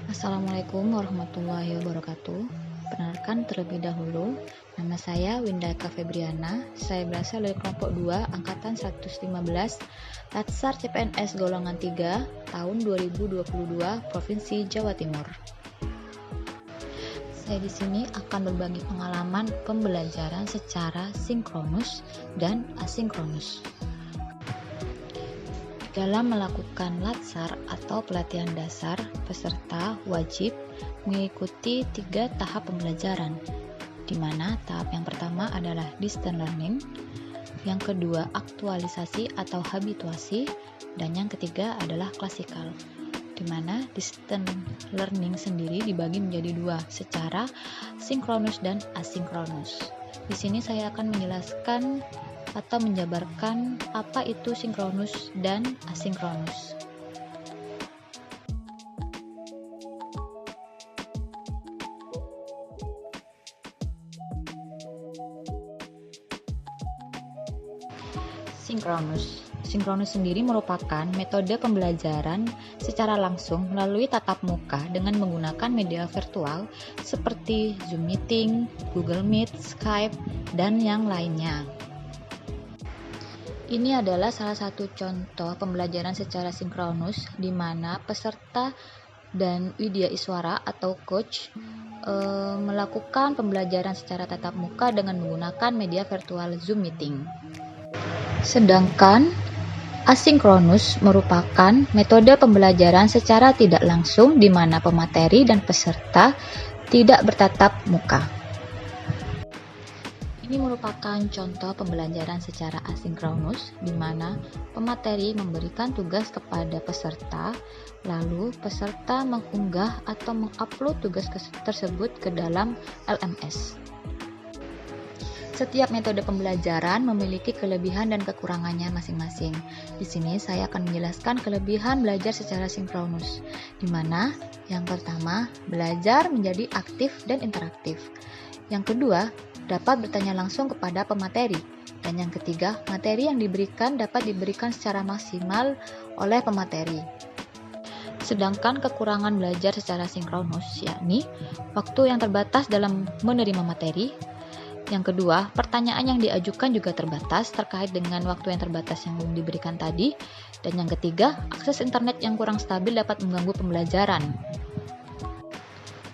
Assalamualaikum warahmatullahi wabarakatuh. Perkenalkan terlebih dahulu, nama saya Windaka Febriana. Saya berasal dari kelompok 2 angkatan 115 Latsar CPNS golongan 3 tahun 2022 Provinsi Jawa Timur. Saya di sini akan berbagi pengalaman pembelajaran secara sinkronus dan asinkronus. Dalam melakukan latsar atau pelatihan dasar, peserta wajib mengikuti 3 tahap pembelajaran, di mana tahap yang pertama adalah distance learning, yang kedua aktualisasi atau habituasi, dan yang ketiga adalah klasikal, di mana distance learning sendiri dibagi menjadi 2, secara sinkronus dan asinkronus. Di sini saya akan menjelaskan atau menjabarkan apa itu sinkronus dan asinkronus. Sinkronus sendiri merupakan metode pembelajaran secara langsung melalui tatap muka dengan menggunakan media virtual seperti Zoom Meeting, Google Meet, Skype, dan yang lainnya. Ini adalah salah satu contoh pembelajaran secara sinkronus di mana peserta dan Widya Iswara atau coach melakukan pembelajaran secara tatap muka dengan menggunakan media virtual Zoom Meeting. Sedangkan asinkronus merupakan metode pembelajaran secara tidak langsung di mana pemateri dan peserta tidak bertatap muka. Ini merupakan contoh pembelajaran secara asinkronus di mana pemateri memberikan tugas kepada peserta, lalu peserta mengunggah atau mengupload tugas tersebut ke dalam LMS. Setiap metode pembelajaran memiliki kelebihan dan kekurangannya masing-masing. Di sini saya akan menjelaskan kelebihan belajar secara sinkronus, di mana yang pertama, belajar menjadi aktif dan interaktif. Yang kedua, dapat bertanya langsung kepada pemateri. Dan yang ketiga, materi yang diberikan dapat diberikan secara maksimal oleh pemateri. Sedangkan kekurangan belajar secara sinkronus, yakni waktu yang terbatas dalam menerima materi. Yang kedua, pertanyaan yang diajukan juga terbatas terkait dengan waktu yang terbatas yang diberikan tadi. Dan yang ketiga, akses internet yang kurang stabil dapat mengganggu pembelajaran.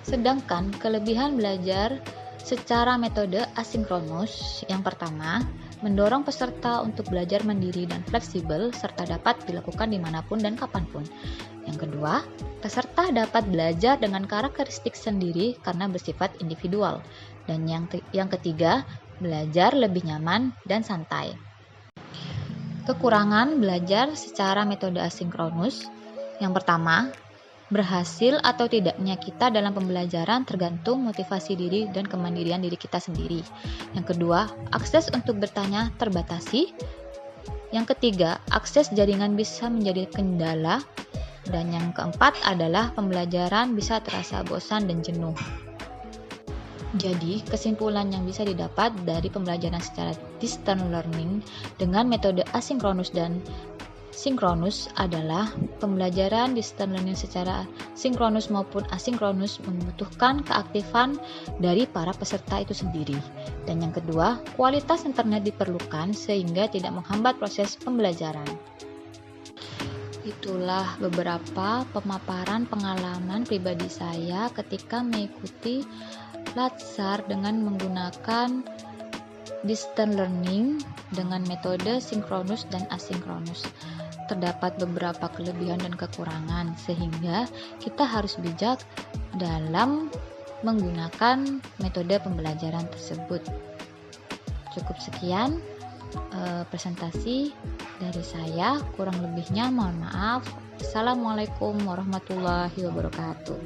Sedangkan kelebihan belajar secara metode asinkronus, yang pertama, mendorong peserta untuk belajar mandiri dan fleksibel serta dapat dilakukan dimanapun dan kapanpun. Yang kedua, peserta dapat belajar dengan karakteristik sendiri karena bersifat individual. Dan yang ketiga, belajar lebih nyaman dan santai. Kekurangan belajar secara metode asinkronus, yang pertama, berhasil atau tidaknya kita dalam pembelajaran tergantung motivasi diri dan kemandirian diri kita sendiri. Yang kedua, akses untuk bertanya terbatasi. Yang ketiga, akses jaringan bisa menjadi kendala. Dan yang keempat adalah pembelajaran bisa terasa bosan dan jenuh. Jadi, kesimpulan yang bisa didapat dari pembelajaran secara distance learning dengan metode asinkronus dan sinkronus adalah pembelajaran distance learning secara sinkronus maupun asinkronus membutuhkan keaktifan dari para peserta itu sendiri. Dan yang kedua, kualitas internet diperlukan sehingga tidak menghambat proses pembelajaran. Itulah beberapa pemaparan pengalaman pribadi saya ketika mengikuti latsar dengan menggunakan distance learning dengan metode sinkronus dan asinkronus. Terdapat beberapa kelebihan dan kekurangan sehingga kita harus bijak dalam menggunakan metode pembelajaran tersebut. Cukup sekian presentasi dari saya, kurang lebihnya mohon maaf. Assalamualaikum warahmatullahi wabarakatuh.